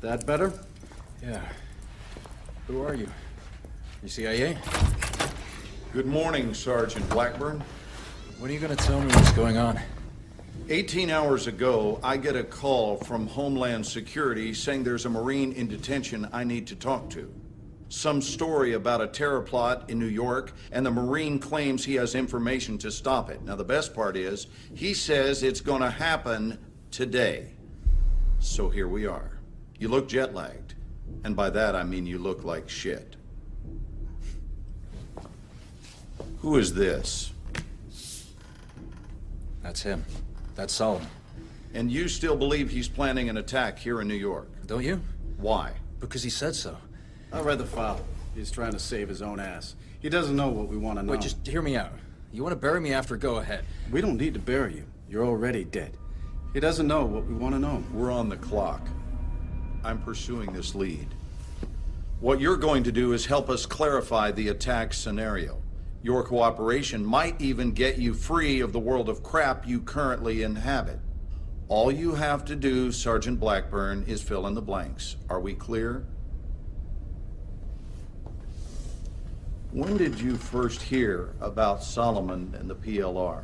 That better? Yeah. Who are you? You CIA? Good morning, Sergeant Blackburn. When are you gonna tell me what's going on? 18 hours ago, I get a call from Homeland Security saying there's a Marine in detention I need to talk to. Some story about a terror plot in New York, and the Marine claims he has information to stop it. Now, the best part is, he says it's gonna happen today. So here we are. You look jet-lagged, and by that I mean you look like shit. Who is this? That's him. That's Solomon. And you still believe he's planning an attack here in New York? Don't you? Why? Because he said so. I read the file. He's trying to save his own ass. He doesn't know what we want to know. Wait, just hear me out. You want to bury me after, go ahead. We don't need to bury you. You're already dead. He doesn't know what we want to know. We're on the clock. I'm pursuing this lead. What you're going to do is help us clarify the attack scenario. Your cooperation might even get you free of the world of crap you currently inhabit. All you have to do, Sergeant Blackburn, is fill in the blanks. Are we clear? When did you first hear about Solomon and the PLR?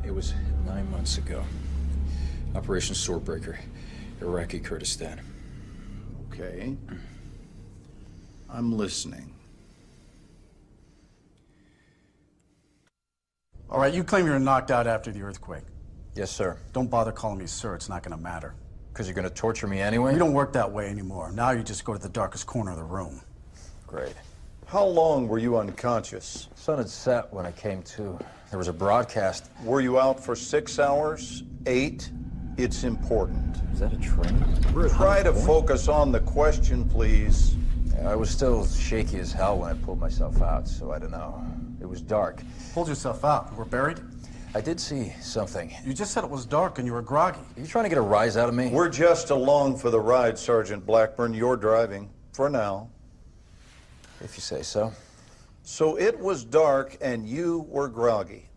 It was 9 months ago. Operation Swordbreaker, Iraqi Kurdistan. Okay. I'm listening. All right, you claim you were knocked out after the earthquake. Yes, sir. Don't bother calling me sir. It's not going to matter. Because you're going to torture me anyway? We don't work that way anymore. Now you just go to the darkest corner of the room. Great. How long were you unconscious? Sun had set when I came to. There was a broadcast. Were you out for 6 hours? 8? It's important. Is that a train? Try to focus on the question, please. Yeah, I was still shaky as hell when I pulled myself out, so I don't know. It was dark. Pulled yourself out. You were buried? I did see something. You just said it was dark and you were groggy. Are you trying to get a rise out of me? We're just along for the ride, Sergeant Blackburn. You're driving. For now. If you say so. So it was dark and you were groggy.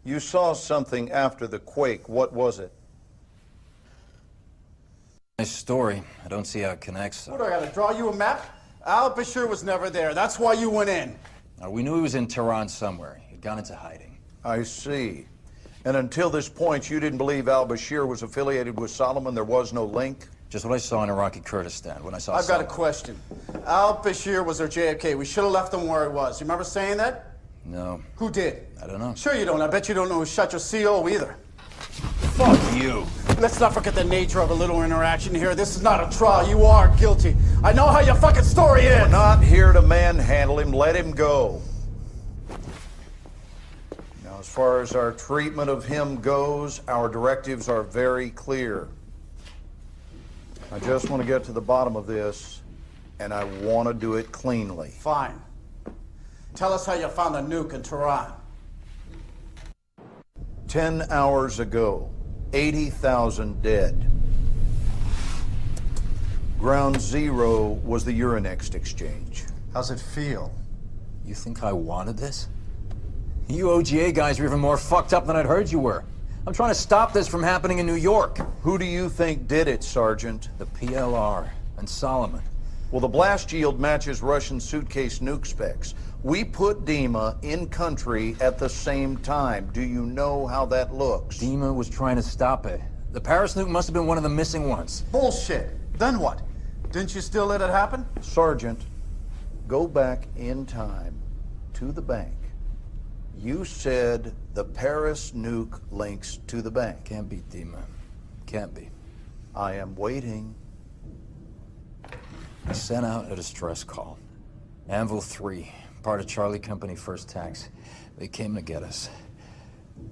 You saw something after the quake. What was it? Nice story. I don't see how it connects. What, I gotta draw you a map? Al-Bashir was never there. That's why you went in. We knew he was in Tehran somewhere. He'd gone into hiding. I see. And until this point, you didn't believe al-Bashir was affiliated with Solomon? There was no link? Just what I saw in Iraqi Kurdistan when I saw I've got a Solomon. question. Al-Bashir was our JFK. We should have left him where he was. You remember saying that? No. Who did? I don't know. Sure you don't. I bet you don't know who shot your CO either. Fuck you. Let's not forget the nature of a little interaction here. This is not a trial. You are guilty. I know how your fucking story is. We're not here to manhandle him. Let him go. Now, as far as our treatment of him goes, our directives are very clear. I just want to get to the bottom of this, and I want to do it cleanly. Fine. Tell us how you found the nuke in Tehran. 10 hours ago, 80,000 dead. Ground zero was the Euronext exchange. How's it feel? You think I wanted this? You OGA guys are even more fucked up than I'd heard you were. I'm trying to stop this from happening in New York. Who do you think did it, Sergeant? The PLR and Solomon. Well, the blast yield matches Russian suitcase nuke specs. We put Dima in country at the same time. Do you know how that looks? Dima was trying to stop it. The Paris nuke must have been one of the missing ones. Bullshit. Then what? Didn't you still let it happen? Sergeant, go back in time to the bank. You said the Paris nuke links to the bank. Can't be, Dima. Can't be. I am waiting. I sent out a distress call. Anvil 3, part of Charlie Company First Tax. They came to get us.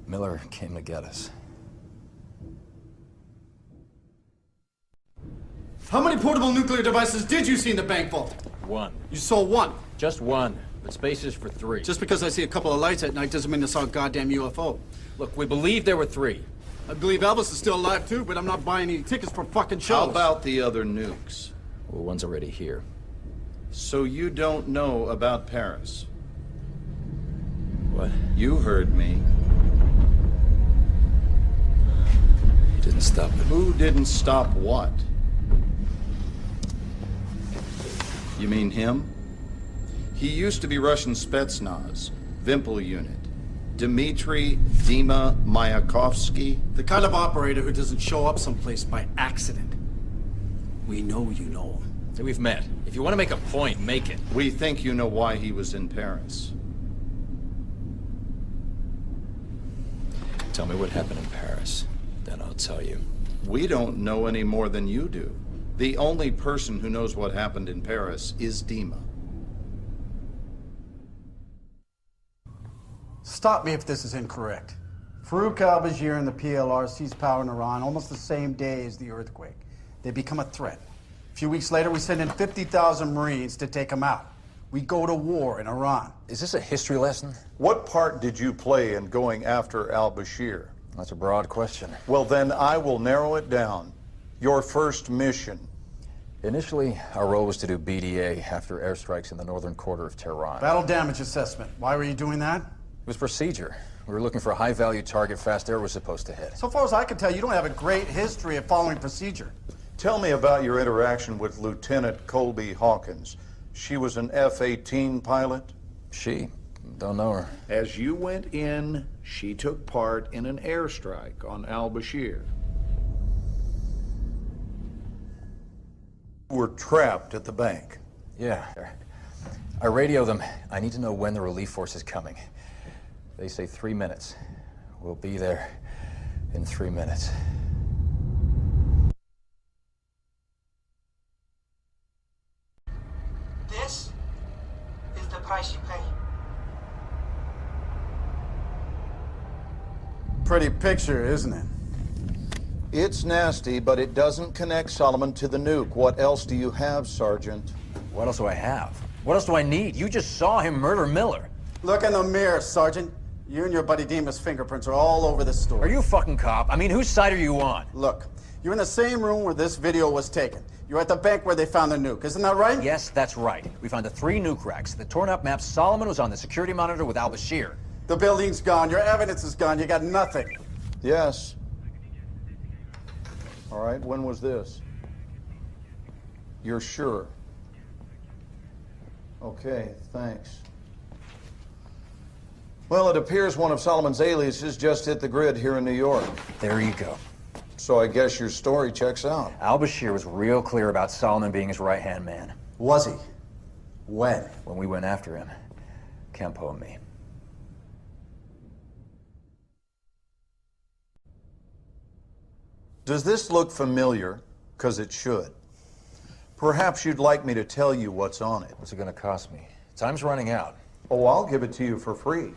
Miller came to get us. How many portable nuclear devices did you see in the bank vault? One. You saw one. Just one. But space is for three. Just because I see a couple of lights at night doesn't mean I saw a goddamn UFO. Look, we believe there were three. I believe Elvis is still alive too, but I'm not buying any tickets for fucking shows. How about the other nukes? Well, one's already here. So you don't know about Paris? What? You heard me. You didn't stop it. Who didn't stop what? You mean him? He used to be Russian Spetsnaz, Vimpel unit. Dmitry Dima Mayakovsky. The kind of operator who doesn't show up someplace by accident. We know you know him. So we've met. If you want to make a point, make it. We think you know why he was in Paris. Tell me what happened in Paris. Then I'll tell you. We don't know any more than you do. The only person who knows what happened in Paris is Dima. Stop me if this is incorrect. Farouk al-Bashir and the PLR seized power in Iran almost the same day as the earthquake. They become a threat. A few weeks later, we send in 50,000 Marines to take them out. We go to war in Iran. Is this a history lesson? What part did you play in going after al-Bashir? That's a broad question. Well, then I will narrow it down. Your first mission. Initially, our role was to do BDA after airstrikes in the northern quarter of Tehran. Battle damage assessment. Why were you doing that? It was procedure. We were looking for a high-value target Fast Air was supposed to hit. So far as I can tell, you don't have a great history of following procedure. Tell me about your interaction with Lieutenant Colby Hawkins. She was an F-18 pilot? She? Don't know her. As you went in, she took part in an airstrike on al-Bashir. Were trapped at the bank. Yeah. I radio them. I need to know when the relief force is coming. They say 3 minutes. We'll be there in 3 minutes. This is the price you pay. Pretty picture, isn't it? It's nasty, but it doesn't connect Solomon to the nuke. What else do you have, Sergeant? What else do I have? What else do I need? You just saw him murder Miller. Look in the mirror, Sergeant. You and your buddy Dima's fingerprints are all over this story. Are you a fucking cop? I mean, whose side are you on? Look, you're in the same room where this video was taken. You're at the bank where they found the nuke. Isn't that right? Yes, that's right. We found the 3 nuke racks. The torn-up map, Solomon was on the security monitor with al-Bashir. The building's gone. Your evidence is gone. You got nothing. Yes. All right, when was this? You're sure? Okay, thanks. Well, it appears one of Solomon's aliases just hit the grid here in New York. There you go. So I guess your story checks out. Al-Bashir was real clear about Solomon being his right-hand man. Was he? When? When we went after him, Campo and me. Does this look familiar? Because it should. Perhaps you'd like me to tell you what's on it. What's it gonna cost me? Time's running out. Oh, I'll give it to you for free.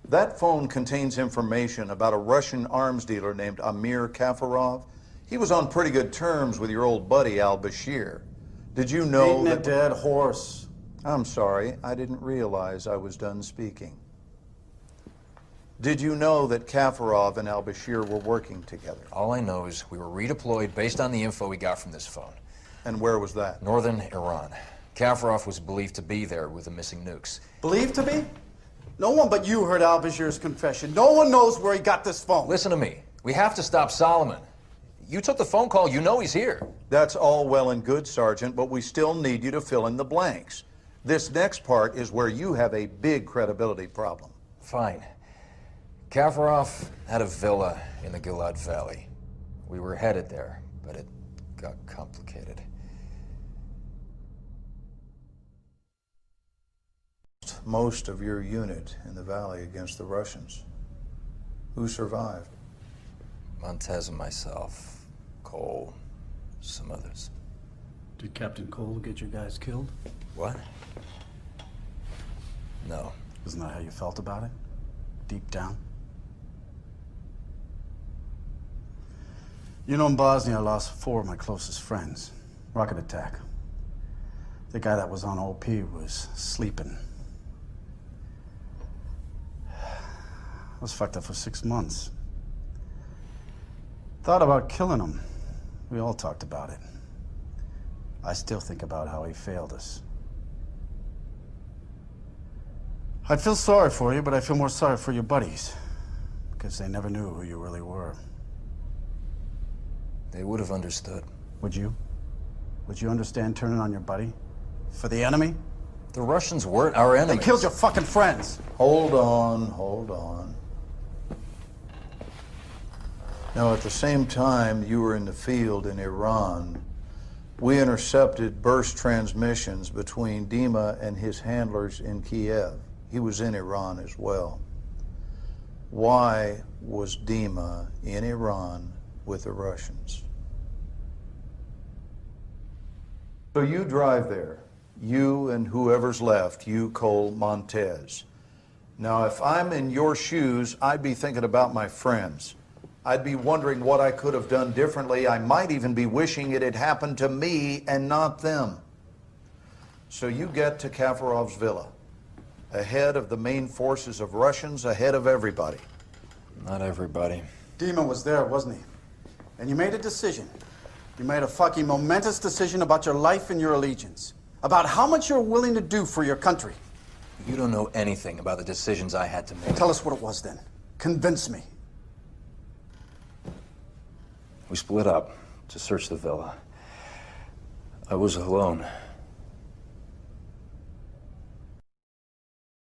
That phone contains information about a Russian arms dealer named Amir Kafarov. He was on pretty good terms with your old buddy al-Bashir. Did you know Beating that... a dead horse. I'm sorry, I didn't realize I was done speaking. Did you know that Kafarov and al-Bashir were working together? All I know is we were redeployed based on the info we got from this phone. And where was that? Northern Iran. Kafarov was believed to be there with the missing nukes. Believed to be? No one but you heard al-Bashir's confession. No one knows where he got this phone. Listen to me. We have to stop Solomon. You took the phone call. You know he's here. That's all well and good, Sergeant, but we still need you to fill in the blanks. This next part is where you have a big credibility problem. Fine. Kafarov had a villa in the Gilad Valley. We were headed there, but it got complicated. Most of your unit in the valley against the Russians. Who survived? Montez and myself, Cole, some others. Did Captain Cole get your guys killed? What? No. Isn't that how you felt about it? Deep down? You know, in Bosnia, I lost 4 of my closest friends. Rocket attack. The guy that was on OP was sleeping. I was fucked up for 6 months. Thought about killing him. We all talked about it. I still think about how he failed us. I'd feel sorry for you, but I feel more sorry for your buddies. Because they never knew who you really were. They would have understood. Would you? Would you understand turning on your buddy? For the enemy? The Russians weren't our They enemies. killed your fucking friends. Hold on, hold on. Now, at the same time you were in the field in Iran, we intercepted burst transmissions between Dima and his handlers in Kiev. He was in Iran as well. Why was Dima in Iran with the Russians? So you drive there, you and whoever's left, you, Cole, Montez. Now, if I'm in your shoes, I'd be thinking about my friends. I'd be wondering what I could have done differently. I might even be wishing it had happened to me and not them. So you get to Kafarov's villa, ahead of the main forces of Russians, ahead of everybody. Not everybody. Dima was there, wasn't he? And you made a decision. You made a fucking momentous decision about your life and your allegiance. About how much you're willing to do for your country. You don't know anything about the decisions I had to make. Tell us what it was then. Convince me. We split up to search the villa. I was alone.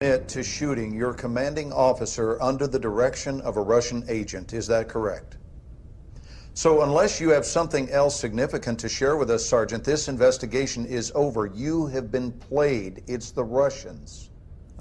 Admit to shooting your commanding officer under the direction of a Russian agent, is that correct? So unless you have something else significant to share with us, Sergeant, this investigation is over. You have been played. It's the Russians.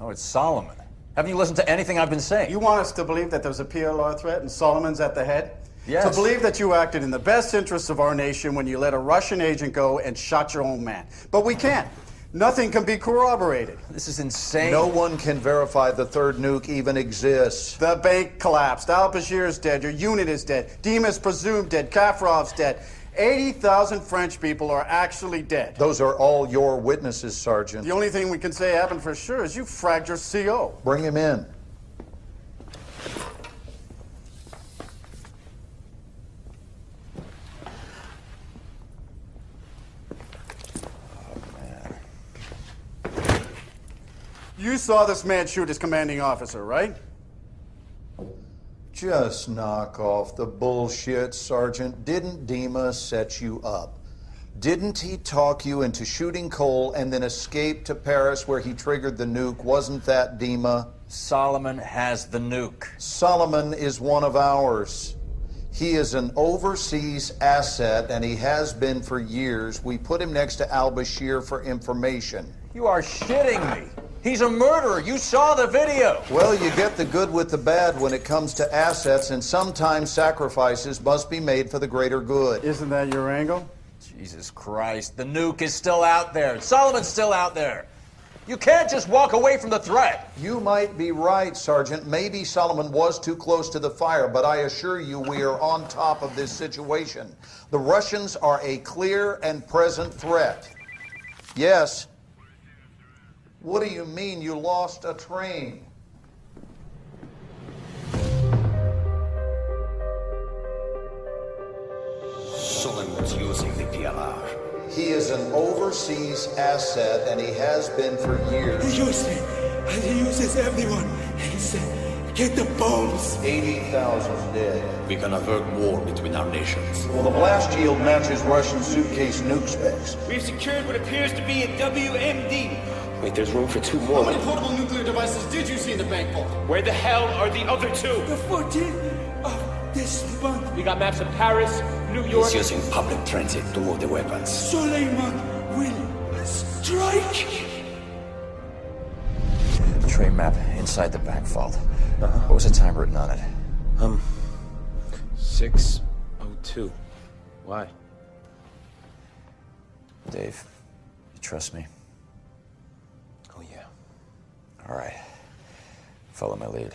Oh, it's Solomon. Haven't you listened to anything I've been saying? You want us to believe that there's a PLR threat and Solomon's at the head? Yes. To believe that you acted in the best interests of our nation when you let a Russian agent go and shot your own man. But we can't. Nothing can be corroborated. This is insane. No one can verify the third nuke even exists. The bank collapsed. Al-Bashir's dead. Your unit is dead. Dima's presumed dead. Kafarov's dead. 80,000 French people are actually dead. Those are all your witnesses, Sergeant. The only thing we can say happened for sure is you fragged your CO. Bring him in. You saw this man shoot his commanding officer, right? Just knock off the bullshit, Sergeant. Didn't Dima set you up? Didn't he talk you into shooting Cole and then escape to Paris where he triggered the nuke? Wasn't that Dima? Solomon has the nuke. Solomon is one of ours. He is an overseas asset, and he has been for years. We put him next to al-Bashir for information. You are shitting me. He's a murderer. You saw the video. Well, you get the good with the bad when it comes to assets, and sometimes sacrifices must be made for the greater good. Isn't that your angle? Jesus Christ. The nuke is still out there. Solomon's still out there. You can't just walk away from the threat. You might be right, Sergeant. Maybe Solomon was too close to the fire, but I assure you we are on top of this situation. The Russians are a clear and present threat. Yes. What do you mean you lost a train? Solomon's using the PLR. He is an overseas asset, and he has been for years. He used me, and he uses everyone. He said, get the bombs. 80,000 dead. We can avert war between our nations. Well, the blast yield matches Russian suitcase nuke specs. We've secured what appears to be a WMD. Wait, there's room for two more. How many portable nuclear devices did you see in the bank vault? Where the hell are the other two? The 14th of this month, We got maps of Paris, New York. He's using public transit to move the weapons. Suleiman will strike. Train map inside the back vault. What was the time written on it? 6:02. Why? Dave, you trust me? Oh, yeah. All right. Follow my lead.